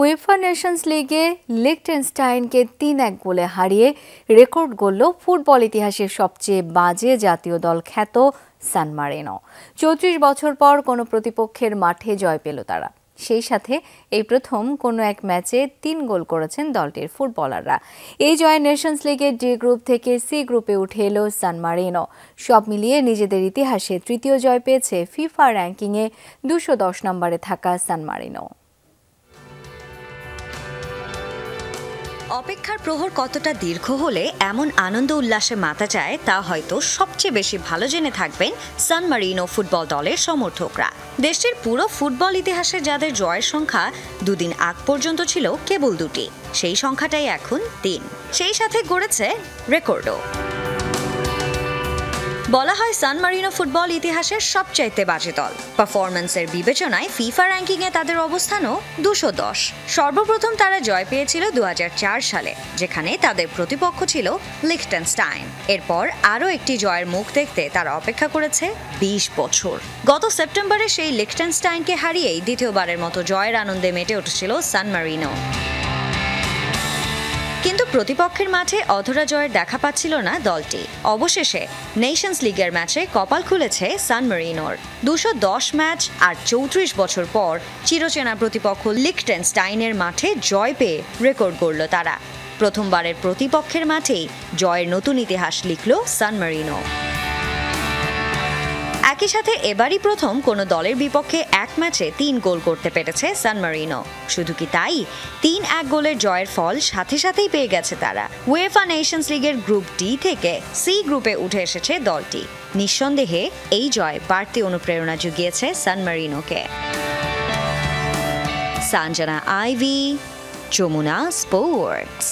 UEFA Nations লিগে লিখটেনস্টাইনকে ৩-১ গোলে হারিয়ে রেকর্ড গড়ল ফুটবল ইতিহাসের সবচেয়ে বাজে জাতীয় দল খ্যাত সান মারিনো। ৩৪ বছর পর কোনো প্রতিপক্ষের মাঠে জয় পেল তারা। সেই সাথে এই প্রথম কোনো এক ম্যাচে ৩ গোল করেছেন দলটির ফুটবলাররা। এই জয়ে নেশনস লিগের ডি গ্রুপ থেকে সি গ্রুপে উঠে এলো সান মারিনো। সব মিলিয়ে নিজেদের ইতিহাসে তৃতীয় জয় পেয়েছে ফিফা র্যাঙ্কিংয়ে ২১০ নম্বরে থাকা সান মারিনো। অপেক্ষার প্রহর কতটা দীর্ঘ হলে এমন আনন্দ উল্লাসে মাতা যায় তা হয়তো সবচেয়ে বেশি ভালো জেনে থাকবেন সান মারিনো ফুটবল দলের সমর্থকরা। দেশটির পুরো ফুটবল ইতিহাসে যাদের জয়ের সংখ্যা দুদিন আগ পর্যন্ত ছিল কেবল ২টি, সেই সংখ্যাটাই এখন ৩। সেই সাথে গড়েছে রেকর্ডও। বলা হয় সান মারিনো ফুটবল ইতিহাসের সবচাইতে বাজে দল। পারফরম্যান্সের বিবেচনায় ফিফা র্যাঙ্কিংয়ে তাদের অবস্থানও ২১০। সর্বপ্রথম তারা জয় পেয়েছিল ২০০৪ সালে, যেখানে তাদের প্রতিপক্ষ ছিল লিখটেনস্টাইন। এরপর আরও একটি জয়ের মুখ দেখতে তারা অপেক্ষা করেছে ২০ বছর। গত সেপ্টেম্বরে সেই লিখটেনস্টাইনকে হারিয়েই দ্বিতীয়বারের মতো জয়ের আনন্দে মেতে উঠেছিল সান মারিনো। কিন্তু প্রতিপক্ষের মাঠে অধরা জয়ের দেখা পাচ্ছিল না দলটি। অবশেষে নেশনস লিগের ম্যাচে কপাল খুলেছে সান মারিনোর। ২১০ ম্যাচ আর ৩৪ বছর পর চিরচেনা প্রতিপক্ষ লিখটেনস্টাইনের মাঠে জয় পেয়ে রেকর্ড গড়ল তারা। প্রথমবারের প্রতিপক্ষের মাঠেই জয়ের নতুন ইতিহাস লিখল সান মারিনো। একই সাথে এবারই প্রথম কোনো দলের বিপক্ষে এক ম্যাচে ৩ গোল করতে পেরেছে সান মারিনো। শুধু কি তাই, ৩-১ গোলের জয়ের ফল সাথে সাথেই পেয়ে গেছে তারা। উয়েফা নেশনস লিগের গ্রুপ ডি থেকে সি গ্রুপে উঠে এসেছে দলটি। নিঃসন্দেহে এই জয় বাড়তি অনুপ্রেরণা জুগিয়েছে সান মারিনোকে। সানজানা আইভি, যমুনা স্পোর্টস।